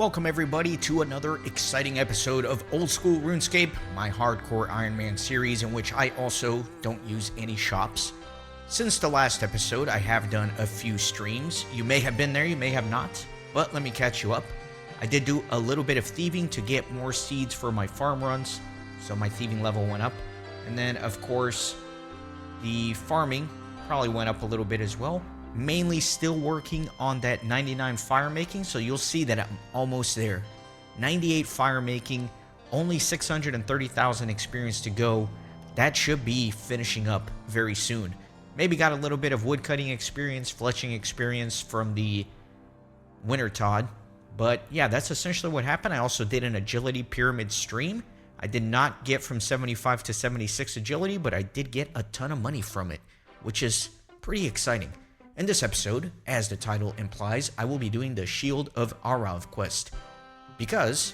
Welcome everybody to another exciting episode of Old School RuneScape, my Hardcore Ironman series in which I also don't use any shops. Since the last episode, I have done a few streams. You may have been there, you may have not, but let me catch you up. I did do a little bit of thieving to get more seeds for my farm runs, so my thieving level went up. And then, of course, the farming probably went up a little bit as well. Mainly still working on that 99 fire making, so you'll see that I'm almost there. 98 fire making, only 630,000 experience to go. That should be finishing up very soon. Maybe got a little bit of wood cutting experience, fletching experience from the winter Todd. But yeah, that's essentially what happened. I also did an agility pyramid stream. I did not get from 75 to 76 agility, but I did get a ton of money from it, which is pretty exciting. In this episode, as the title implies, I will be doing the Shield of Arrav quest, because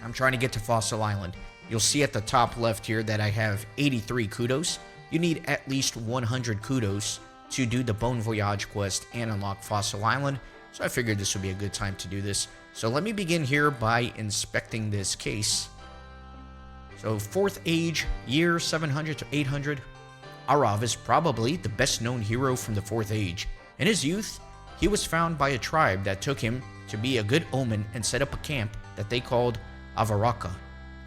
I'm trying to get to Fossil Island. You'll see at the top left here that I have 83 kudos. You need at least 100 kudos to do the Bon Voyage quest and unlock Fossil Island, so I figured this would be a good time to do this. So let me begin here by inspecting this case. So 4th age, year 700 to 800. Arrav is probably the best known hero from the 4th age. In his youth, he was found by a tribe that took him to be a good omen and set up a camp that they called Avaraka.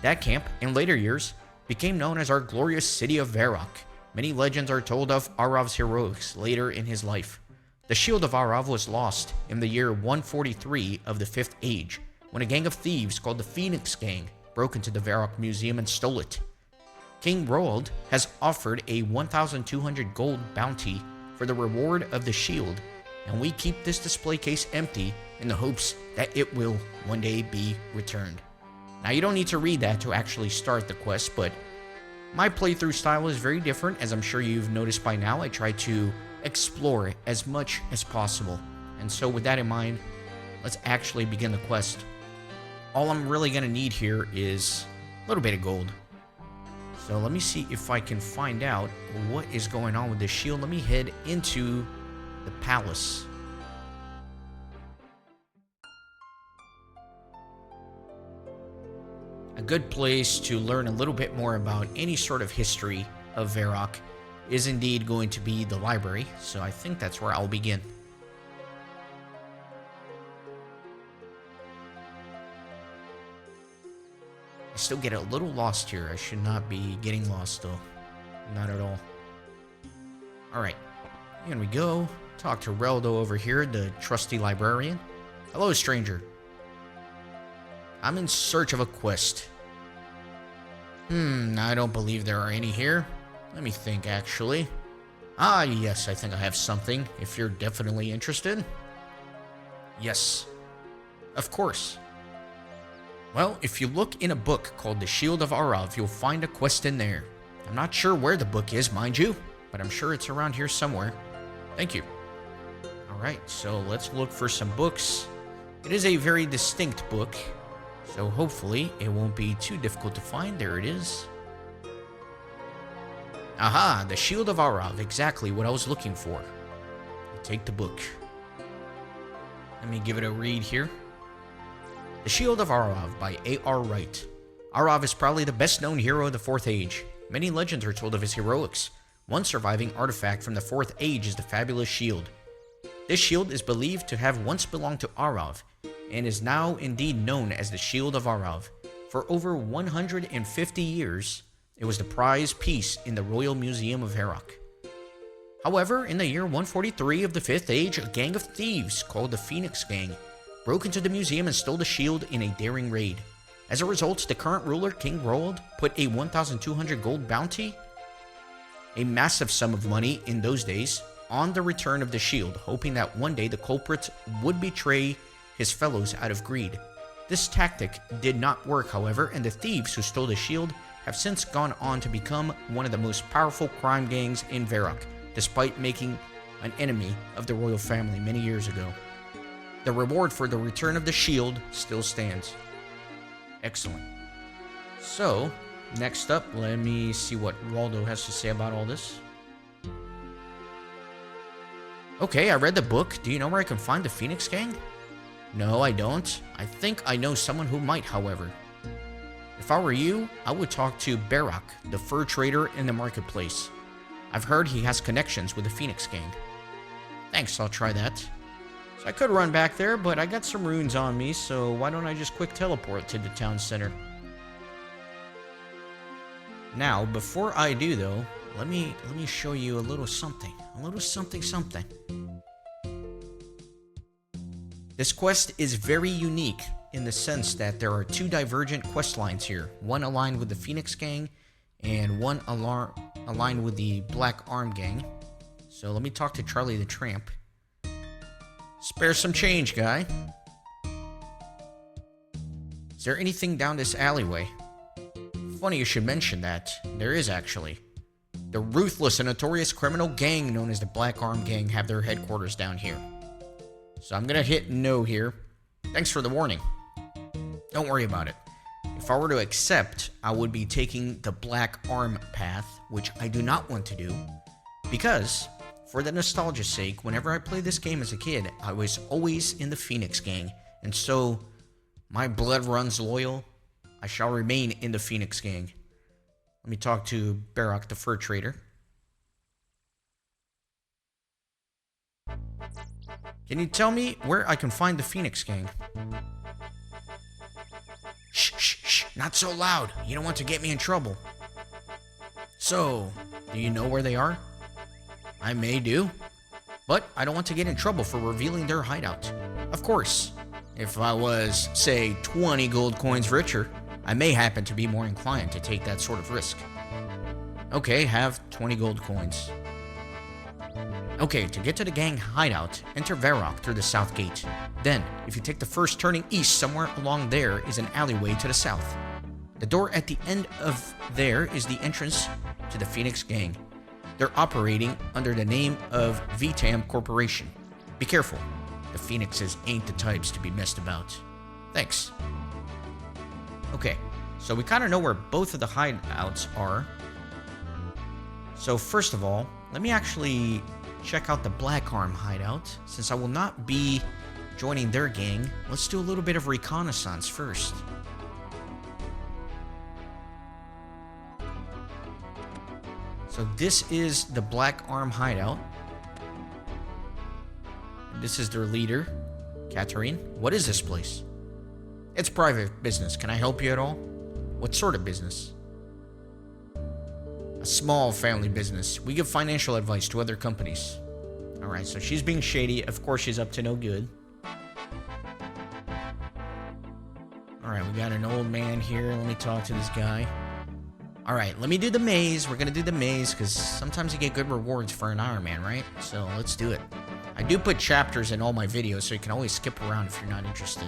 That camp, in later years, became known as our glorious city of Baraek. Many legends are told of Arrav's heroics later in his life. The Shield of Arrav was lost in the year 143 of the 5th age, when a gang of thieves called the Phoenix Gang broke into the Baraek Museum and stole it. King Roald has offered a 1,200 gold bounty for the reward of the shield, and we keep this display case empty in the hopes that it will one day be returned. Now, you don't need to read that to actually start the quest, but my playthrough style is very different, as I'm sure you've noticed by now. I try to explore as much as possible, and so with that in mind, let's actually begin the quest. All I'm really going to need here is a little bit of gold. So let me see if I can find out what is going on with this shield. Let me head into the palace. A good place to learn a little bit more about any sort of history of Baraek is indeed going to be the library, so I think that's where I'll begin. I still get a little lost here. I should not be getting lost, though. Not at all. Alright. Here we go. Talk to Reldo over here, the trusty librarian. Hello, stranger. I'm in search of a quest. I don't believe there are any here. Let me think, actually. Ah, yes, I think I have something, if you're definitely interested. Yes. Of course. Well, if you look in a book called The Shield of Arrav, you'll find a quest in there. I'm not sure where the book is, mind you, but I'm sure it's around here somewhere. Thank you. Alright, so let's look for some books. It is a very distinct book, so hopefully it won't be too difficult to find. There it is. Aha, The Shield of Arrav, exactly what I was looking for. I'll take the book. Let me give it a read here. The Shield of Arrav by A.R. Wright. Arrav is probably the best known hero of the 4th age. Many legends are told of his heroics. One surviving artifact from the 4th age is the fabulous shield. This shield is believed to have once belonged to Arrav, and is now indeed known as the Shield of Arrav. For over 150 years, it was the prized piece in the Royal Museum of Baraek. However, in the year 143 of the 5th age, a gang of thieves called the Phoenix Gang broke into the museum and stole the shield in a daring raid. As a result, the current ruler, King Roald, put a 1,200 gold bounty, a massive sum of money in those days, on the return of the shield, hoping that one day the culprits would betray his fellows out of greed. This tactic did not work, however, and the thieves who stole the shield have since gone on to become one of the most powerful crime gangs in Baraek, despite making an enemy of the royal family many years ago. The reward for the return of the shield still stands. Excellent. So, next up, let me see what Reldo has to say about all this. Okay, I read the book. Do you know where I can find the Phoenix Gang? No, I don't. I think I know someone who might, however. If I were you, I would talk to Baraek, the fur trader in the marketplace. I've heard he has connections with the Phoenix gang. Thanks, I'll try that. So I could run back there, but I got some runes on me, so why don't I just quick teleport to the town center? Now, before I do though, let me show you a little something. A little something. This quest is very unique in the sense that there are two divergent quest lines here. One aligned with the Phoenix gang, and one aligned with the Black Arm gang. So let me talk to Charlie the Tramp. Spare some change, guy. Is there anything down this alleyway? Funny you should mention that. There is actually. The ruthless and notorious criminal gang known as the Black Arm gang have their headquarters down here. So I'm gonna hit no here. Thanks for the warning. Don't worry about it. If I were to accept, I would be taking the Black Arm path, which I do not want to do, because, for the nostalgia's sake, whenever I played this game as a kid, I was always in the Phoenix gang, and so my blood runs loyal. I shall remain in the Phoenix gang. Let me talk to Baraek, the fur trader. Can you tell me where I can find the Phoenix gang? Shh, not so loud. You don't want to get me in trouble. So, do you know where they are? I may do, but I don't want to get in trouble for revealing their hideout. Of course, if I was, say, 20 gold coins richer, I may happen to be more inclined to take that sort of risk. Okay, have 20 gold coins. Okay, to get to the gang hideout, enter Baraek through the south gate. Then, if you take the first turning east, somewhere along there is an alleyway to the south. The door at the end of there is the entrance to the Phoenix gang. They're operating under the name of VTAM Corporation. Be careful. The Phoenixes ain't the types to be messed about. Thanks. Okay, so we kind of know where both of the hideouts are. So first of all, let me actually check out the Black Arm hideout. Since I will not be joining their gang, let's do a little bit of reconnaissance first. So this is the Black Arm hideout. This is their leader, Katarine. What is this place? It's private business. Can I help you at all? What sort of business? A small family business. We give financial advice to other companies. Alright, so she's being shady. Of course she's up to no good. Alright, we got an old man here. Let me talk to this guy. Alright, let me do the maze. We're gonna do the maze, because sometimes you get good rewards for an Ironman, right? So, let's do it. I do put chapters in all my videos, so you can always skip around if you're not interested.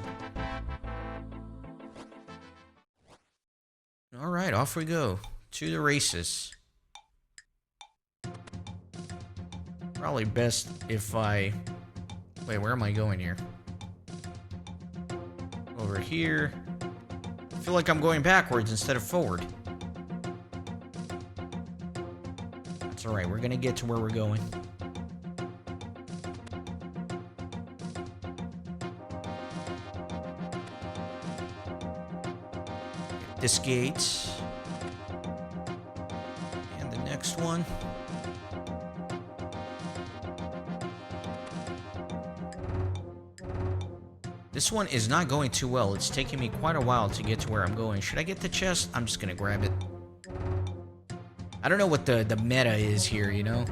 Alright, off we go. To the races. Probably best if I... Wait, where am I going here? Over here. I feel like I'm going backwards instead of forward. That's alright, we're gonna get to where we're going. This gate. And the next one. This one is not going too well. It's taking me quite a while to get to where I'm going. Should I get the chest? I'm just gonna grab it. I don't know what the meta is here, you know?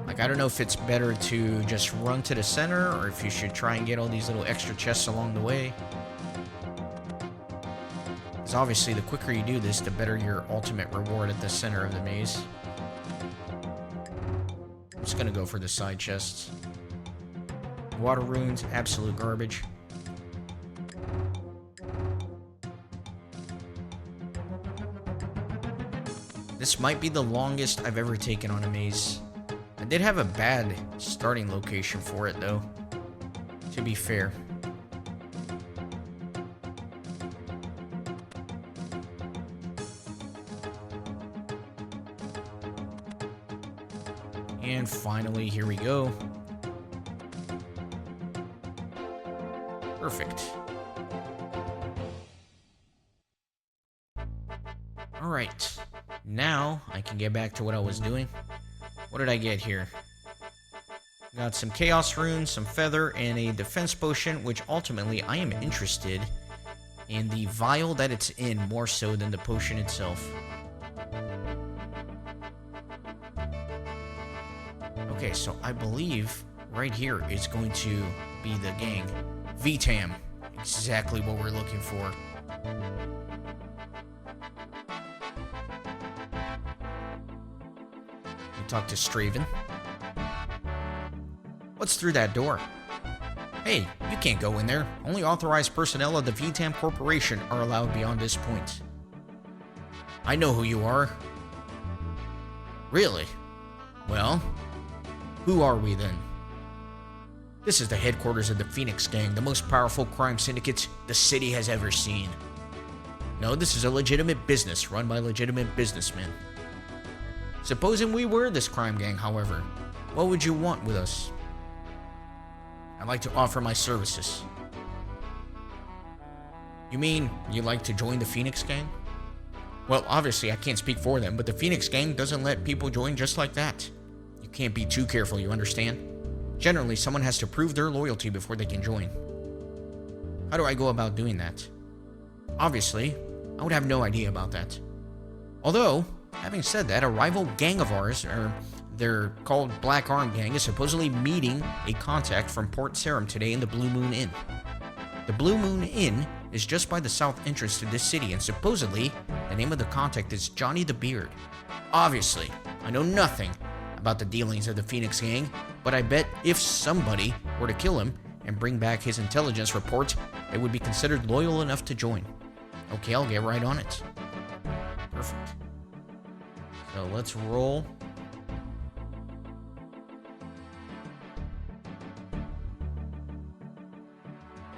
Like, I don't know if it's better to just run to the center, or if you should try and get all these little extra chests along the way. Because obviously, the quicker you do this, the better your ultimate reward at the center of the maze. I'm just gonna go for the side chests. Water runes, absolute garbage. This might be the longest I've ever taken on a maze. I did have a bad starting location for it, though, to be fair. And finally, here we go. Perfect. Alright. Now, I can get back to what I was doing. What did I get here? Got some Chaos Runes, some Feather, and a Defense Potion, which ultimately I am interested in the vial that it's in more so than the potion itself. Okay, so I believe right here is going to be the gang. VTAM. Exactly what we're looking for. We talk to Straven. What's through that door? Hey, you can't go in there. Only authorized personnel of the VTAM Corporation are allowed beyond this point. I know who you are. Really? Well, who are we then? This is the headquarters of the Phoenix Gang, the most powerful crime syndicate the city has ever seen. No, this is a legitimate business run by legitimate businessmen. Supposing we were this crime gang, however, what would you want with us? I'd like to offer my services. You mean you'd like to join the Phoenix Gang? Well, obviously I can't speak for them, but the Phoenix Gang doesn't let people join just like that. You can't be too careful, you understand? Generally, someone has to prove their loyalty before they can join. How do I go about doing that? Obviously, I would have no idea about that. Although, having said that, a rival gang of ours, they're called Black Arm Gang, is supposedly meeting a contact from Port Sarum today in the Blue Moon Inn. The Blue Moon Inn is just by the south entrance to this city, and supposedly, the name of the contact is Jonny the Beard. Obviously, I know nothing about the dealings of the Phoenix Gang, but I bet if somebody were to kill him and bring back his intelligence report, they would be considered loyal enough to join. Okay, I'll get right on it. Perfect. So let's roll.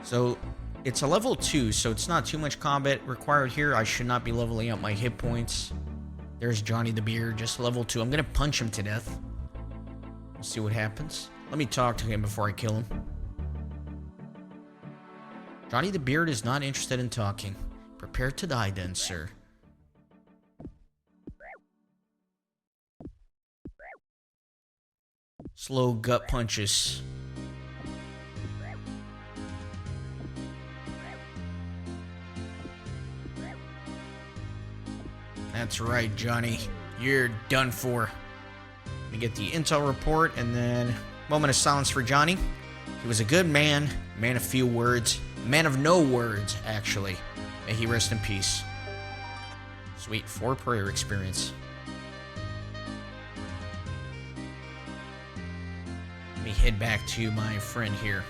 So it's a level 2, so it's not too much combat required here. I should not be leveling up my hit points. There's Jonny the Beard, just level 2. I'm going to punch him to death. We'll see what happens. Let me talk to him before I kill him. Jonny the Beard is not interested in talking. Prepare to die then, sir. Slow gut punches. That's right, Jonny. You're done for. Let me get the intel report, and then moment of silence for Jonny. He was a good man, man of few words, man of no words, actually. May he rest in peace. Sweet, 4 prayer experience. Let me head back to my friend here.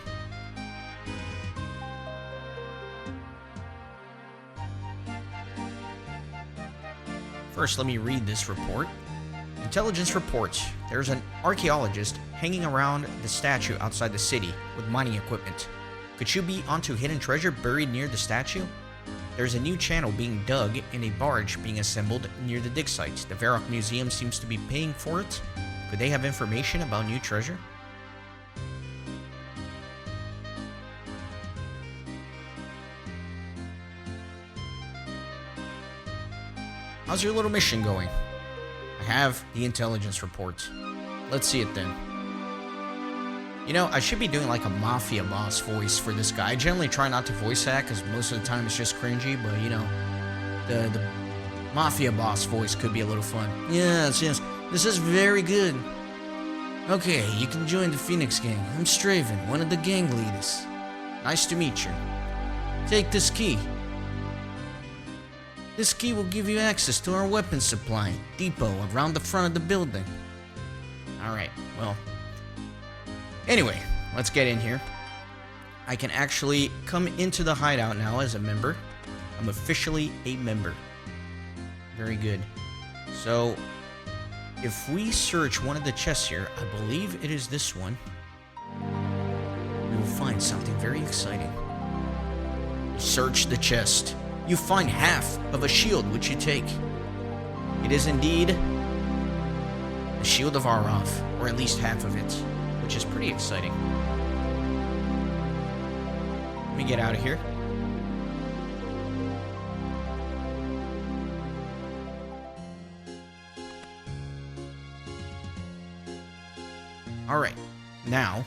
First, let me read this report. Intelligence reports there's an archaeologist hanging around the statue outside the city with mining equipment. Could you be onto hidden treasure buried near the statue? There's a new channel being dug and a barge being assembled near the dig site. The Baraek Museum seems to be paying for it. Could they have information about new treasure? How's your little mission going? I have the intelligence report. Let's see it then. You know, I should be doing like a mafia boss voice for this guy. I generally try not to voice that because most of the time it's just cringy, but you know, the mafia boss voice could be a little fun. Yes, this is very good. Okay, you can join the Phoenix Gang. I'm Straven, one of the gang leaders. Nice to meet you. Take this key. This key will give you access to our weapons supply depot around the front of the building. Alright, well. Anyway, let's get in here. I can actually come into the hideout now as a member. I'm officially a member. Very good. So, if we search one of the chests here, I believe it is this one, we will find something very exciting. Search the chest. You find half of a shield which you take. It is indeed the shield of Arrav, or at least half of it, which is pretty exciting. Let me get out of here. Alright, now,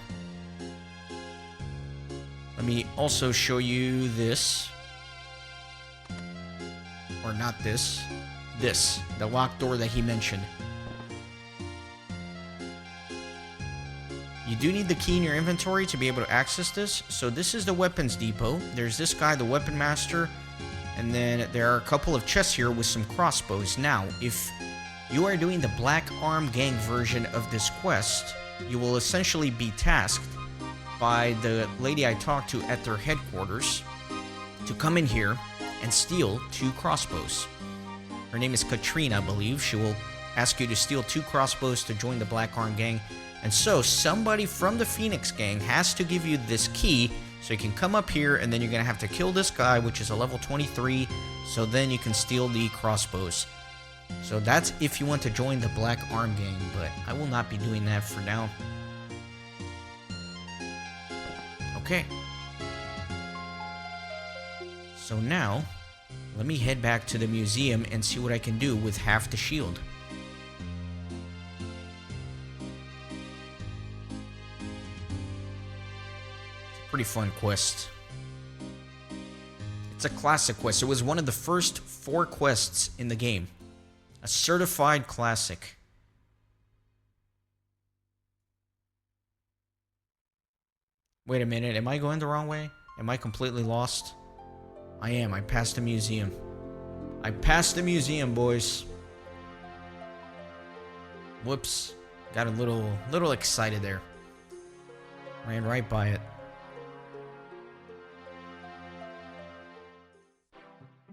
let me also show you this. Or not this. This, the locked door that he mentioned. You do need the key in your inventory to be able to access this. So this is the weapons depot. There's this guy, the weapon master. And then there are a couple of chests here with some crossbows. Now, if you are doing the Black Arm Gang version of this quest, you will essentially be tasked by the lady I talked to at their headquarters to come in here and steal 2 crossbows. Her name is Katrina, I believe. She will ask you to steal 2 crossbows to join the Black Arm Gang. And so somebody from the Phoenix Gang has to give you this key so you can come up here, and then you're going to have to kill this guy, which is a level 23, so then you can steal the crossbows. So that's if you want to join the Black Arm Gang, but I will not be doing that for now. Okay. So now, let me head back to the museum and see what I can do with half the shield. It's a pretty fun quest. It's a classic quest. It was one of the first 4 quests in the game. A certified classic. Wait a minute, am I going the wrong way? Am I completely lost? I am. I passed the museum. I passed the museum, boys. Whoops. Got a little excited there. Ran right by it.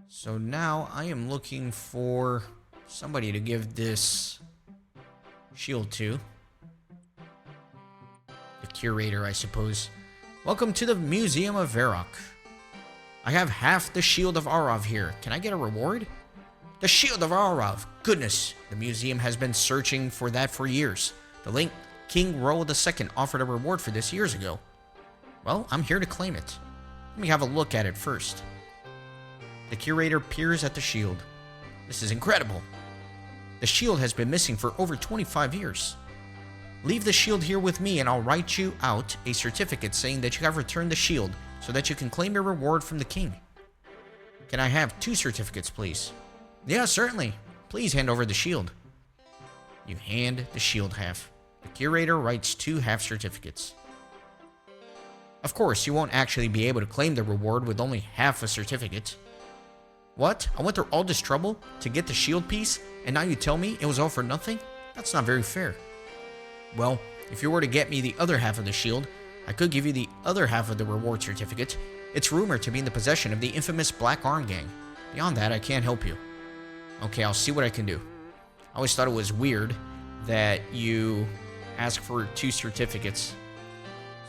So now I am looking for somebody to give this shield to. The curator, I suppose. Welcome to the Museum of Varrock. I have half the shield of Arrav here. Can I get a reward? The shield of Arrav. Goodness, the museum has been searching for that for years. The late King Roll II offered a reward for this years ago. Well, I'm here to claim it. Let me have a look at it first. The curator peers at the shield. This is incredible. The shield has been missing for over 25 years. Leave the shield here with me and I'll write you out a certificate saying that you have returned the shield so that you can claim your reward from the king. Can I have 2 certificates, please? Yeah, certainly. Please hand over the shield. You hand the shield half. The curator writes 2 half certificates. Of course, you won't actually be able to claim the reward with only half a certificate. What? I went through all this trouble to get the shield piece, and now you tell me it was all for nothing? That's not very fair. Well, if you were to get me the other half of the shield, I could give you the other half of the reward certificate. It's rumored to be in the possession of the infamous Black Arm Gang. Beyond that, I can't help you. Okay, I'll see what I can do. I always thought it was weird that you ask for 2 certificates.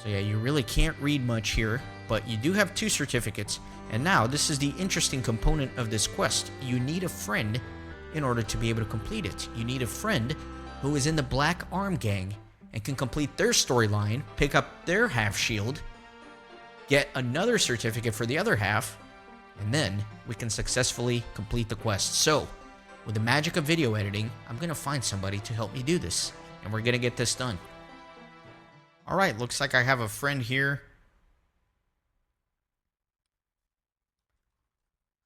So yeah, you really can't read much here, but you do have 2 certificates. And now, this is the interesting component of this quest. You need a friend in order to be able to complete it. You need a friend who is in the Black Arm Gang and can complete their storyline, pick up their half shield, get another certificate for the other half, and then we can successfully complete the quest. So, with the magic of video editing, I'm going to find somebody to help me do this, and we're going to get this done. Alright, looks like I have a friend here.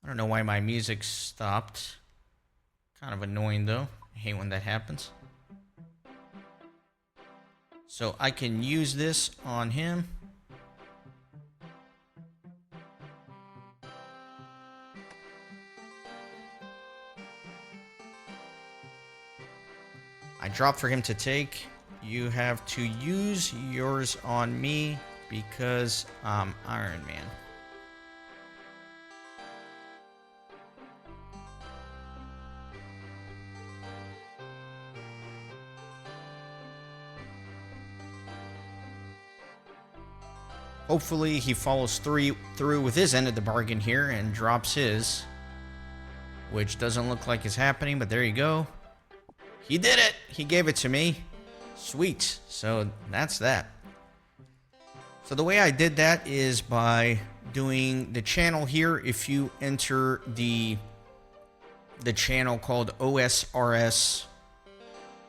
I don't know why my music stopped. Kind of annoying though. I hate when that happens. So I can use this on him. I drop for him to take. You have to use yours on me because I'm Iron Man. Hopefully he follows through with his end of the bargain here and drops his. Which doesn't look like is happening, but there you go. He did it! He gave it to me. Sweet. So that's that. So the way I did that is by doing the channel here. If you enter the channel called OSRS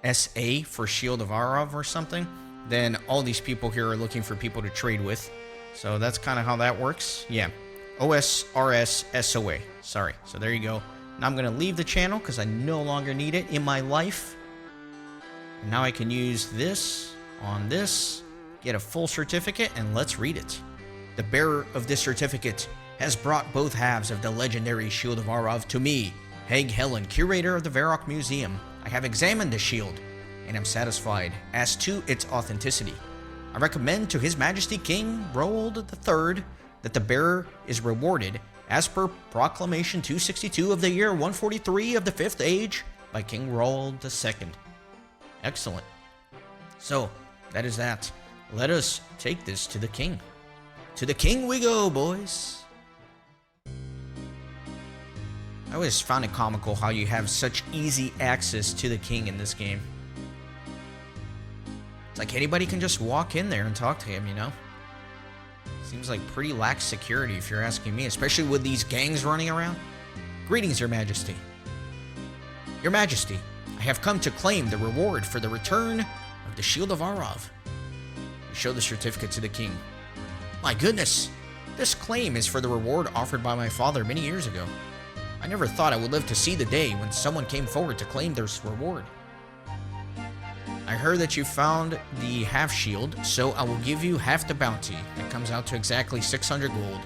SA for Shield of Arrav or something, then all these people here are looking for people to trade with. So that's kind of how that works. Yeah, OSRS SOA. Sorry. So there you go. Now I'm going to leave the channel because I no longer need it in my life. And now I can use this on this, get a full certificate, and let's read it. The bearer of this certificate has brought both halves of the legendary Shield of Arrav to me, Heg Helen, curator of the Baraek Museum. I have examined the shield and am satisfied as to its authenticity. I recommend to His Majesty King Roald III that the bearer is rewarded as per Proclamation 262 of the year 143 of the 5th Age by King Roald II. Excellent. So, that is that. Let us take this to the king. To the king we go, boys. I always found it comical how you have such easy access to the king in this game. It's like anybody can just walk in there and talk to him, you know? Seems like pretty lax security if you're asking me, especially with these gangs running around. Greetings, Your Majesty. Your Majesty, I have come to claim the reward for the return of the Shield of Arrav. You show the certificate to the king. My goodness, this claim is for the reward offered by my father many years ago. I never thought I would live to see the day when someone came forward to claim this reward. I heard that you found the half shield, so I will give you half the bounty. That comes out to exactly 600 gold.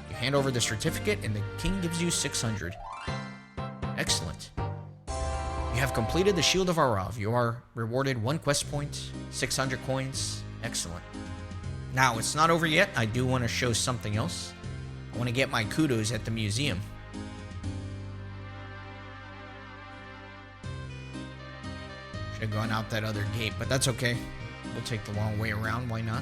You hand over the certificate and the king gives you 600. Excellent. You have completed the Shield of Arrav. You are rewarded 1 quest point, 600 coins. Excellent. Now, it's not over yet. I do want to show something else. I want to get my kudos at the museum. Should have gone out that other gate, but that's okay. We'll take the long way around. Why not?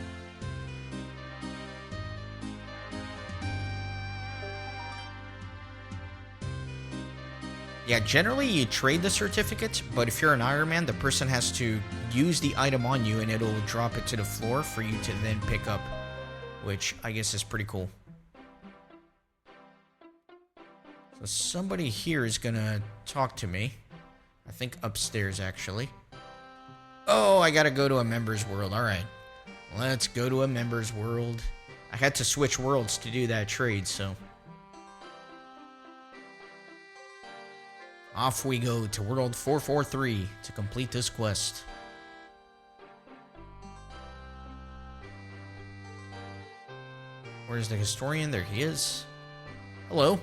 Yeah, generally you trade the certificate, but if you're an Ironman, the person has to use the item on you and it'll drop it to the floor for you to then pick up, which I guess is pretty cool. So somebody here is gonna talk to me. I think upstairs, actually. Oh, I gotta go to a member's world. Alright. Let's go to a member's world. I had to switch worlds to do that trade, so... off we go to World 443 to complete this quest. Where's the historian? There he is. Hello.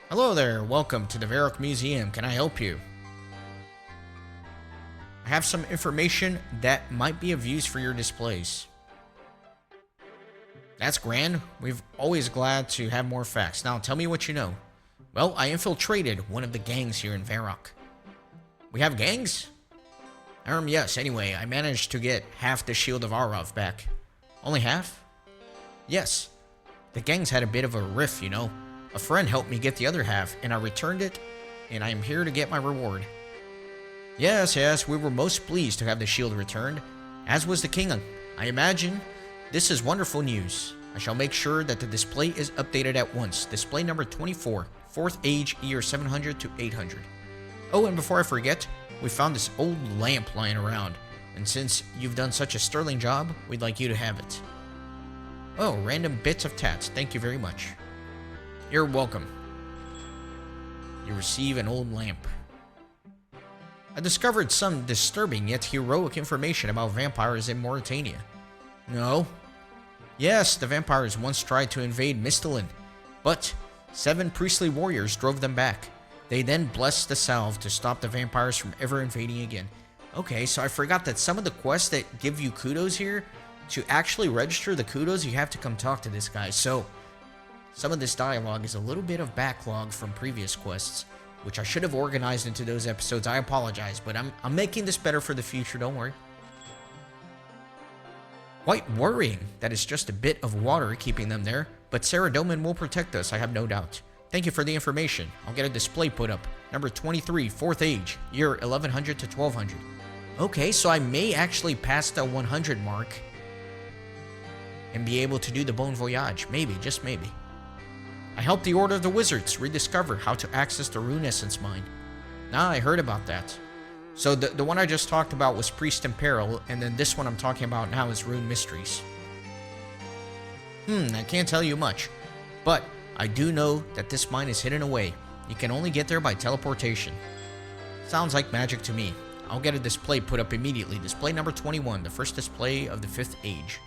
Hello there. Welcome to the Baraek Museum. Can I help you? I have some information that might be of use for your displays. That's grand. We're always glad to have more facts. Now, tell me what you know. Well, I infiltrated one of the gangs here in Baraek. We have gangs? Yes. Anyway, I managed to get half the Shield of Arrav back. Only half? Yes. The gangs had a bit of a riff, you know. A friend helped me get the other half, and I returned it, and I am here to get my reward. Yes, we were most pleased to have the shield returned, as was the king. I imagine this is wonderful news. I shall make sure that the display is updated at once. Display number 24, 4th Age, year 700 to 800. Oh, and before I forget, we found this old lamp lying around, and since you've done such a sterling job, we'd like you to have it. Oh, random bits of tats. Thank you very much. You're welcome. You receive an old lamp. I discovered some disturbing yet heroic information about vampires in Mauritania. No? Yes, the vampires once tried to invade Misthalin, but 7 priestly warriors drove them back. They then blessed the salve to stop the vampires from ever invading again. Okay, so I forgot that some of the quests that give you kudos here, to actually register the kudos, you have to come talk to this guy. So, some of this dialogue is a little bit of backlog from previous quests, which I should have organized into those episodes. I apologize, but I'm making this better for the future, don't worry. Quite worrying that it's just a bit of water keeping them there, but Sarah Doman will protect us, I have no doubt. Thank you for the information. I'll get a display put up. Number 23, 4th Age, year 1100 to 1200. Okay, so I may actually pass the 100 mark. and be able to do the Bon Voyage. Maybe, just maybe. I helped the Order of the Wizards rediscover how to access the Rune Essence mine. Nah, I heard about that. So the one I just talked about was Priest in Peril, and then this one I'm talking about now is Rune Mysteries. I can't tell you much, but I do know that this mine is hidden away. You can only get there by teleportation. Sounds like magic to me. I'll get a display put up immediately. Display number 21, the first display of the 5th age.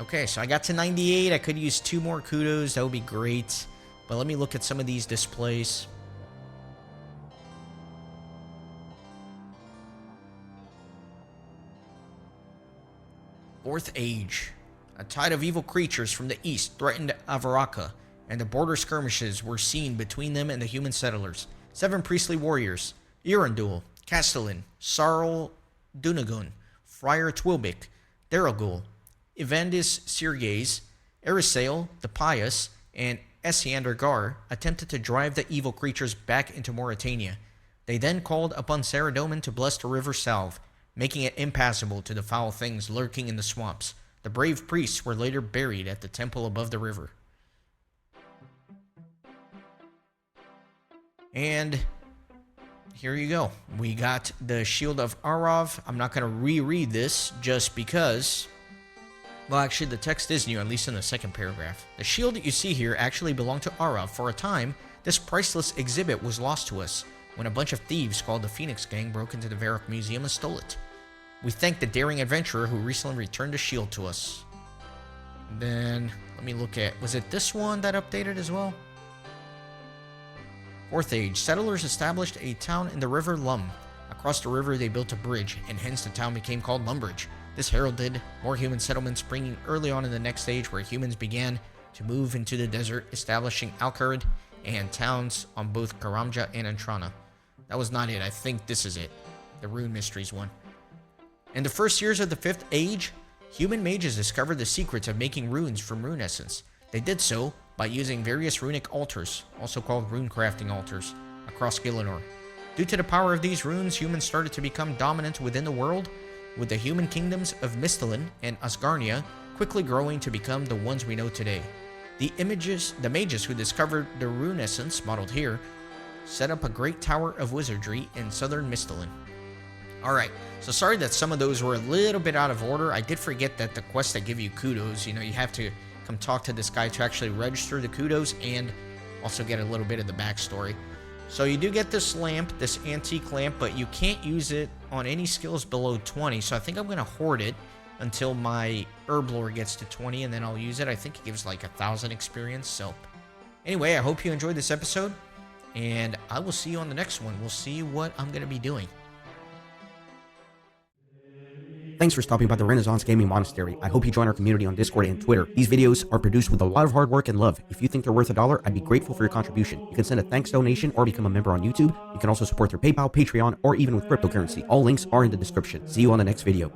Okay, so I got to 98. I could use 2 more kudos. That would be great. But let me look at some of these displays. Fourth age. A tide of evil creatures from the east threatened Avaraka, and the border skirmishes were seen between them and the human settlers. 7 priestly warriors, Irandul, Castellan, Sarl Dunagun, Friar Twilbic, Daragul, Evandis Sirges, Erisail the Pious, and Essiander Gar attempted to drive the evil creatures back into Mauritania. They then called upon Saradomin to bless the river Salve, making it impassable to the foul things lurking in the swamps. The brave priests were later buried at the temple above the river. And here you go. We got the Shield of Arrav. I'm not going to reread this just because... Well, actually, the text is new, at least in the second paragraph. The shield that you see here actually belonged to Arrav. For a time, this priceless exhibit was lost to us when a bunch of thieves called the Phoenix Gang broke into the Varrock Museum and stole it. We thank the daring adventurer who recently returned the shield to us. Then, let me look at... Was it this one that updated as well? 4th Age. Settlers established a town in the river Lum. Across the river, they built a bridge, and hence the town became called Lumbridge. This heralded more human settlements springing early on in the next age, where humans began to move into the desert, establishing Alcarid and towns on both Karamja and Antrana. That was not it. I think this is it. The Rune Mysteries one. In the first years of the 5th Age, human mages discovered the secrets of making runes from rune essence. They did so by using various runic altars, also called rune crafting altars, across Gielinor. Due to the power of these runes, humans started to become dominant within the world, with the human kingdoms of Mistalin and Asgarnia quickly growing to become the ones we know today. The mages who discovered the rune essence, modeled here, set up a great tower of wizardry in southern Mistalin. Alright, so sorry that some of those were a little bit out of order. I did forget that the quests that give you kudos, you have to come talk to this guy to actually register the kudos and also get a little bit of the backstory. So you do get this lamp, this antique lamp, but you can't use it on any skills below 20. So I think I'm going to hoard it until my herb lore gets to 20, and then I'll use it. I think it gives like 1,000 experience. So anyway, I hope you enjoyed this episode, and I will see you on the next one. We'll see what I'm going to be doing. Thanks for stopping by the Renaissance Gaming Monastery. I hope you join our community on Discord and Twitter. These videos are produced with a lot of hard work and love. If you think they're worth $1, I'd be grateful for your contribution. You can send a thanks donation or become a member on YouTube. You can also support through PayPal, Patreon, or even with cryptocurrency. All links are in the description. See you on the next video.